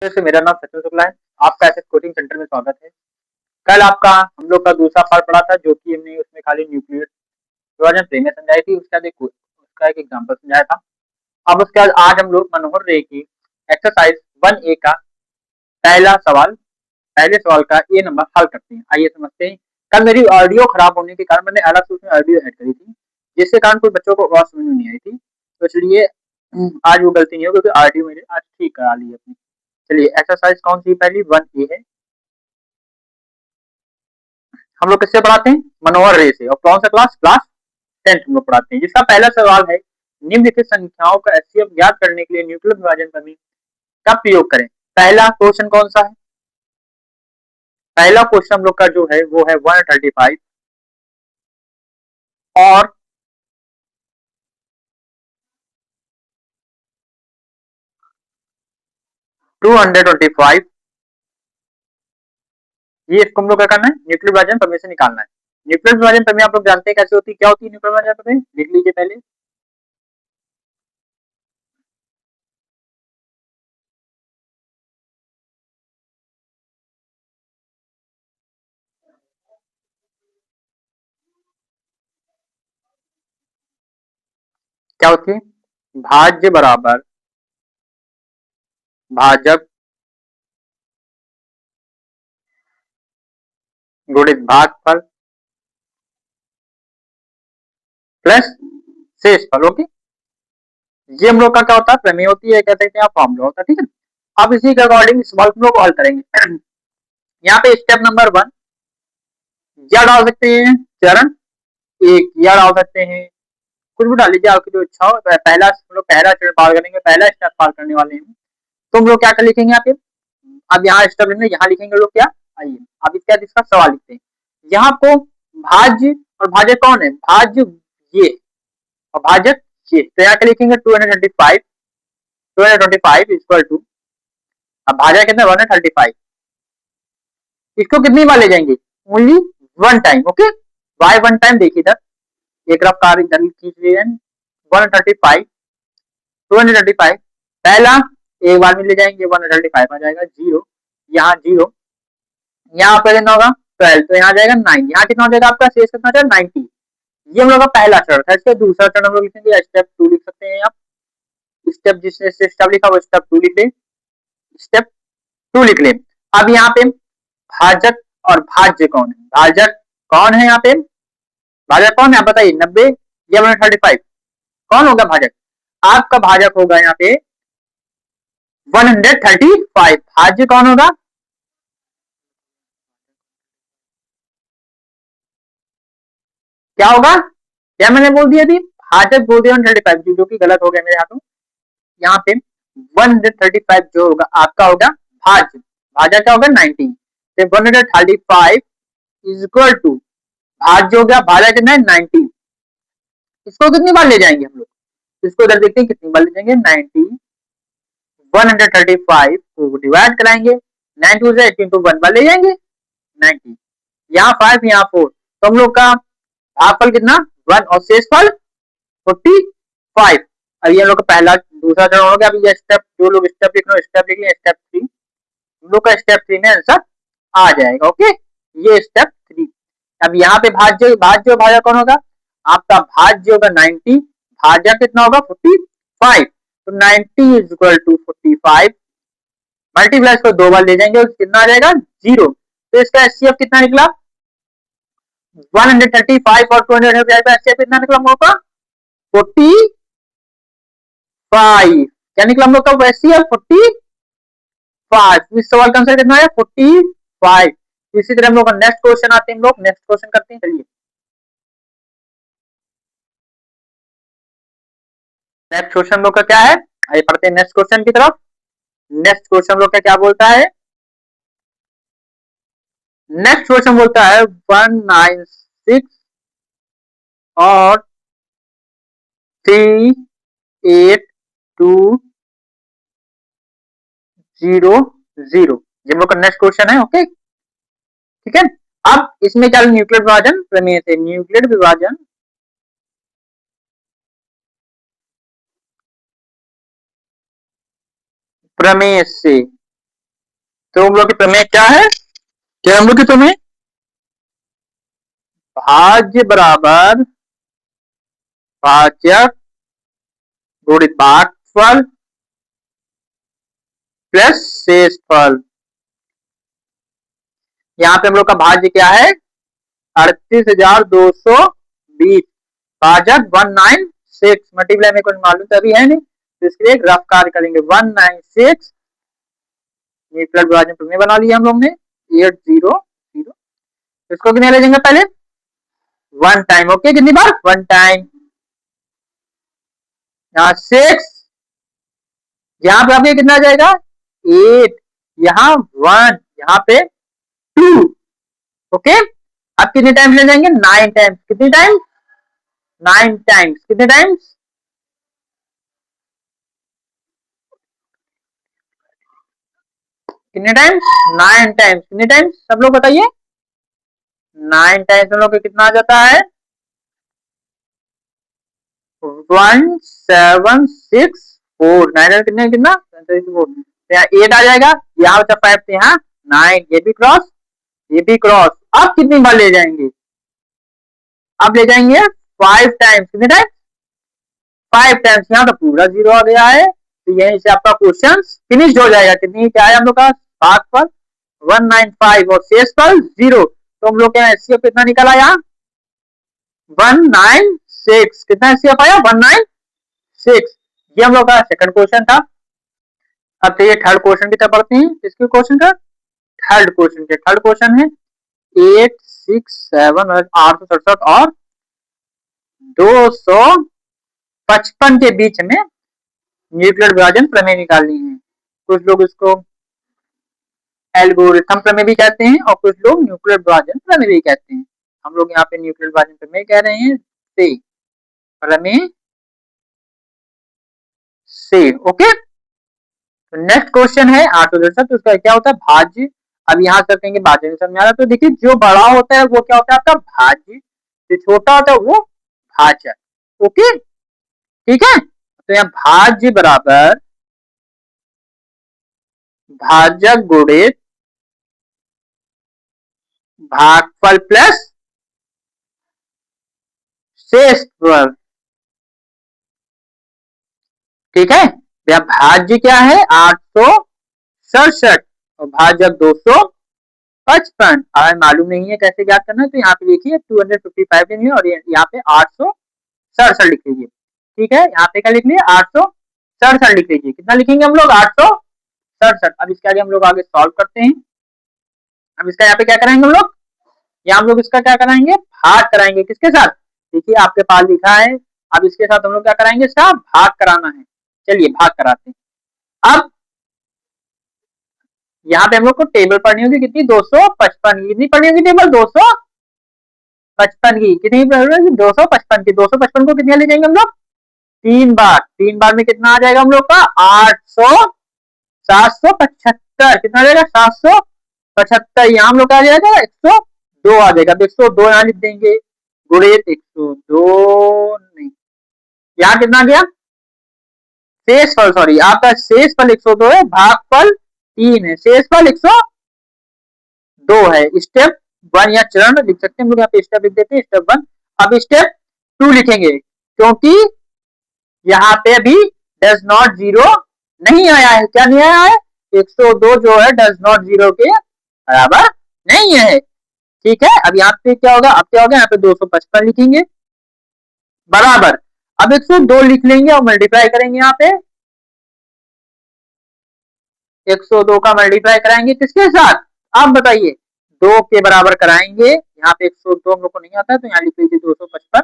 से मेरा नाम सचिन शुक्ला है। आपका एसएस कोचिंग सेंटर में स्वागत है। कल आपका हम लोग का दूसरा पार्ट पढ़ा था, जो कि हमने उसमें खाली न्यूक्लियर विभाजन प्रमेय समझाई थी। उसका एक एग्जांपल समझाया था। अब उसके बाद आज हम लोग मनोहर रे की एक्सरसाइज 1A का पहले सवाल का ए नंबर हल करते हैं। आइए समझते हैं। कल मेरी ऑडियो खराब होने के कारण मैंने अलग से उसमें ऑडियो ऐड करी थी, जिसके कारण कुछ बच्चों को आवाज समझ में नहीं आई थी। तो इसलिए आज वो गलती नहीं हो, क्योंकि ऑडियो मैंने आज ठीक करा ली अपनी। चलिए, एक्सरसाइज कौन सी पहली 1A है। हम लोग किससे पढ़ाते हैं? मनोहर रे से। और कौन सा क्लास 10th हम लोग पढ़ाते हैं। जिसका पहला सवाल है, निम्नलिखित संख्याओं का एचसीएफ ज्ञात करने के लिए न्यूक्लियर विभाजन प्रमेय का प्रयोग करें। पहला क्वेश्चन कौन सा है? पहला क्वेश्चन हम लोग का जो है वो है 135 और 225। ये इसको हम लोग क्या करना है? न्यूक्लियर विभाजन प्रमेय से निकालना है। न्यूक्लियर विभाजन प्रमेय आप लोग जानते हैं कैसे होती है, क्या होती है न्यूक्लियर विभाजन प्रमेय? लिख लीजिए पहले। क्या होती है? भाज्य बराबर भाजक गुणित भागफल प्लस शेषफल। ओके, ये हम लोग का क्या होता है? प्रमेय होती है, कह सकते हैं आप फॉर्मूला होता है। ठीक है, अब इसी के अकॉर्डिंग इस सवाल को हम लोग हल करेंगे। यहाँ पे स्टेप नंबर 1 या डाल सकते हैं चरण एक, या डाल सकते हैं कुछ भी डाल लीजिए, आपकी जो इच्छा हो। पहला हम लोग पहला चरण पार करेंगे, पहला स्टेप पार करने वाले हैं। तो हम लोग क्या कर लिखेंगे यहाँ पे? अब यहाँ स्टेप लेंगे, यहाँ लिखेंगे लोग क्या? आइए अब इसके बाद इसका सवाल लिखते हैं। यहाँ आपको भाज्य और भाजक कौन है? भाज्य ये और भाजक ये। तो यहाँ क्या लिखेंगे? 225 इक्वल टू, अब भाजक कितना? 135। इसको कितनी बार ले जाएंगे? Only one time. Okay, why one time. देखिए इधर एक रफ्तार इधर खींच लिए 135 235। पहला एक बार में ले जाएंगे, 135 आ जाएगा, जीरो यहाँ जीरो, यहाँ पर कितना होगा? 12, तो यहाँ जाएगा 9, यहाँ कितना हो जाएगा आपका? शेष कितना जाएगा? 90। ये हम लोग का पहला चरण था। इसका दूसरा चरण हम लोग लिखेंगे स्टेप 2 लिख सकते हैं आप। स्टेप जिसने स्टेप लिखा वो स्टेप 2 लिख ले, स्टेप 2 लिख ले। अब यहाँ पे भाजक और भाज्य कौन है? भाजक कौन है यहाँ पे? भाजक कौन है आप बताइए? 90 या 135? कौन होगा भाजक? आपका भाजक होगा यहाँ पे 135। भाज्य कौन होगा? क्या होगा? क्या मैंने बोल दिया थी? भाजक बोल दिया 135, जो कि गलत हो गया मेरे हाथों। यहाँ पे 135 जो होगा आपका होगा भाज्य। भाजक क्या होगा? 90। तो 135 इज इक्वल टू भाज्य हो गया, भाजक कितना है? 90। इसको कितनी बार ले जाएंगे हम लोग? इसको इधर देखते हैं कितनी बार ले जाएंगे। 90 135 को डिवाइड कराएंगे, 90 से 18 तो 1 बार ले जाएंगे 90, यहाँ 5 यहाँ 4, तो हम लोग का भागफल कितना? 1 और शेषफल 45। अब ये हम लोग का पहला दूसरा चरण हो गया। अभी ये स्टेप जो लोग स्टेप लिख रहे हो स्टेप लिख लें, स्टेप 3 हम लोग का स्टेप 3 में आंसर आ जाएगा। ओके, ये स्टेप 3। अब यहाँ पे भाज्य भाज्य भाज्य कौन होगा? आपका भाज्य होगा 90, भाज्य कितना होगा? 45। तो 90 इज इक्वल टू 45, मल्टीप्लाई को 2 बार ले जाएंगे, कितना आ जाएगा? 0। तो इसका एचसीएफ कितना निकला? 135 और 235 का एचसीएफ कितना निकला हम लोग का? 45। क्या निकला हम लोग का एचसीएफ? 45। इस सवाल का आंसर कितना है? 45। इसी तरह हम लोग का नेक्स्ट क्वेश्चन आते हैं। हम लोग नेक्स्ट क्वेश्चन करते हैं। चलिए नेक्स्ट क्वेश्चन हम लोग का क्या है? आइए पढ़ते हैं नेक्स्ट क्वेश्चन की तरफ। नेक्स्ट क्वेश्चन हम लोग का क्या बोलता है? नेक्स्ट क्वेश्चन बोलता है 196 और 3820। ये हम लोग का नेक्स्ट क्वेश्चन है। ओके, ठीक है। अब इसमें क्या न्यूक्लियर विभाजन प्रमेय से, न्यूक्लियर विभाजन प्रमेय से तो हम लोग की प्रमेय क्या है? क्या हम लोग की प्रमेय? भाज्य बराबर भाजक गुणित भागफल प्लस शेषफल। यहाँ पे हम लोग का भाज्य क्या है? 38,220, भाजक 196, मल्टीप्लाई में कुछ मालूम तो अभी है नहीं, तो इसके लिए रफ कार्य करेंगे 196, न्यूक्लियर विभाजन प्रमेय बना लिया हम लोग ने 800। इसको कितने ले जाएंगे? पहले वन टाइम, ओके, कितनी बार? One time. यहाँ 6, यहाँ पे आपके कितना जाएगा? 8, यहाँ 1, यहाँ पे 2, ओके। अब कितने टाइम्स ले जाएंगे? 9 टाइम्स। कितनी टाइम्स? 9 टाइम्स। कितने टाइम्स? कितने टाइम्स? 9 टाइम्स। कितने टाइम्स सब लोग बताइए? 9 टाइम्स हम लोग को कितना आ जाता है? 1764। 9 कितने कितना? यहाँ 8 आ जाएगा, यहाँ बचा 5, तो यहाँ 9, ये भी क्रॉस, ये भी क्रॉस। अब कितनी बार ले जाएंगे? अब ले जाएंगे 5 टाइम्स। कितने टाइम्स? 5 टाइम्स। यहाँ तो पूरा 0 आ गया है, तो यहीं से आपका क्वेश्चन फिनिश हो जाएगा। कितनी क्या है हम लोग का? भागफल 195 और शेषफल 0। तो हम लोग का एचसीएफ कितना निकला? यहाँ 196। कितना एचसीएफ आया? 196। ये हम लोग का सेकंड क्वेश्चन था। अब चलिए थर्ड क्वेश्चन की तरफ बढ़ते हैं। इसके क्वेश्चन का थर्ड क्वेश्चन है 867 और 867 और 255 के बीच में न्यूक्लियर विभाजन प्रमेय निकालनी है। कुछ लोग इसको एल्गोरिथम प्रमेय भी कहते हैं और कुछ लोग न्यूक्लियर विभाजन प्रमेय भी कहते हैं। हम लोग यहाँ पे न्यूक्लियर विभाजन प्रमेय कह रहे हैं से प्रमेय से, ओके। तो नेक्स्ट क्वेश्चन है 867, तो उसका क्या होता है? भाज्य। अब यहाँ से कहेंगे भाज्य समझ आ रहा, तो देखिए जो बड़ा होता है वो क्या होता है आपका? भाज्य। जो छोटा होता है वो भाजक, ओके, ठीक है। तो यहाँ भाज्य बराबर भाजक गुणित भागफल प्लस शेषफल, ठीक है। यहाँ भाज्य क्या है? 867 और भाजक 255। अगर मालूम नहीं है कैसे ज्ञात करना है तो यहाँ पे लिखिए 255 लिखिए और यहाँ पे 867 लिख लीजिए, ठीक है। यहाँ पे क्या लिख लिया? 867 लिख लीजिए। कितना लिखेंगे हम लोग? 867। अब इसके आगे हम लोग आगे सॉल्व करते हैं। अब इसका यहाँ पे क्या कराएंगे हम लोग? यहाँ हम लोग इसका क्या कराएंगे? भाग कराएंगे। किसके साथ? देखिए आपके पास लिखा है। अब इसके साथ हम लोग क्या कराएंगे? इसका भाग कराना है। चलिए भाग कराते हैं। अब यहाँ पे हम लोग को टेबल पढ़नी होगी कितनी? 255 की। कितनी पढ़नी होगी टेबल? 255 की। कितनी पढ़नी होगी? 255 की। 255 को कितने ले जाएंगे हम लोग? 3 बार। 3 बार में कितना आ जाएगा हम लोग का? 775। कितना आ जाएगा? 775। यहाँ हम लोग आ जाएगा 102 आ जाएगा। 102 यहाँ लिख देंगे गुणित 102 नहीं, यहाँ कितना गया? शेषफल, सॉरी आपका शेषफल 102 है, भागफल 3 है, शेषफल 102 है। स्टेप 1 या चरण लिख सकते हैं हम लोग, यहाँ पे स्टेप लिख देते हैं स्टेप 1। अब स्टेप 2 लिखेंगे क्योंकि यहाँ पे अभी डज नॉट जीरो नहीं आया है। क्या नहीं आया है? 102 जो है डज नॉट जीरो के बराबर नहीं है, ठीक है। अब यहाँ पे क्या होगा? अब क्या होगा? यहाँ पे 255 लिखेंगे बराबर, अब 102 लिख लेंगे और मल्टीप्लाई करेंगे। यहाँ पे 102 का मल्टीप्लाई कराएंगे किसके साथ? आप बताइए। 2 के बराबर कराएंगे। यहाँ पे 102 हम लोग को नहीं आता है तो यहाँ लिख लीजिए 255।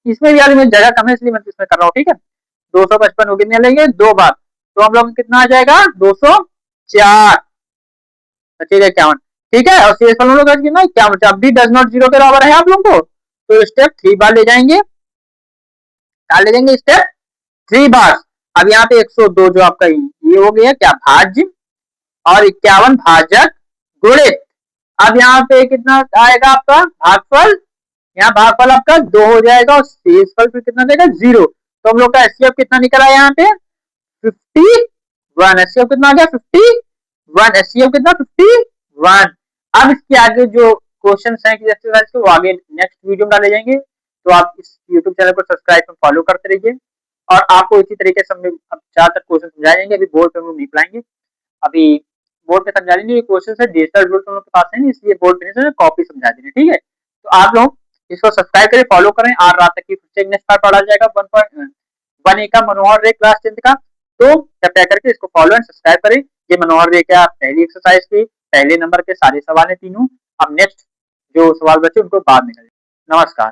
इसमें भी यार मैं जगह कम है इसलिए मैं इसमें कर रहा हूँ, ठीक है। 255 को कितने लेंगे? 2 बार, तो हम लोग कितना आ जाएगा? 204 बचेगा 51, ठीक है। और शेषफल हम लोग कितना? 51। अब भी डज नॉट जीरो के बराबर है आप लोग को, तो स्टेप 3 बार ले जाएंगे। क्या ले जाएंगे? स्टेप 3 बार। अब यहाँ पे 102 जो आपका ये हो गया क्या? भाज्य और 51 भाजक गुणित। अब यहाँ पे कितना आएगा आपका? भागफल। यहाँ भागफल आपका 2 हो जाएगा और शेषफल फिर कितना देगा? 0। तो हम लोग का एचसीएफ कितना निकला यहाँ पे? 51। एचसीएफ कितना आ गया? 51। HCF कितना 51। अब इसके आगे जो क्वेश्चन है कि एक्सरसाइज के वो आगे नेक्स्ट वीडियो में डाले जाएंगे, तो आप इस यूट्यूब चैनल को सब्सक्राइब और फॉलो करते रहिए। और आपको इसी तरीके से हमने अब ज्यादातर क्वेश्चन समझाए जाएंगे, अभी बोर्ड पे हम लोग नहीं पढ़ाएंगे, अभी बोर्ड पे समझा देंगे। ये क्वेश्चन है डिजिटल रूल हम लोग के पास है नहीं, इसलिए बोर्ड पे नहीं कॉपी समझा देंगे, ठीक है। तो आप लोग इसको सब्सक्राइब करें, फॉलो करें, आज रात तक की फिर से नेक्स्ट पार्ट पढ़ा जाएगा 1.1 का मनोहर रे क्लास 10 का। तो कृपया करके इसको फॉलो एंड सब्सक्राइब करें। ये मनोहर रे का पहली एक्सरसाइज के पहले नंबर के सारे सवाल है तीनों। अब नेक्स्ट जो सवाल बचे उनको बाद में करें। नमस्कार।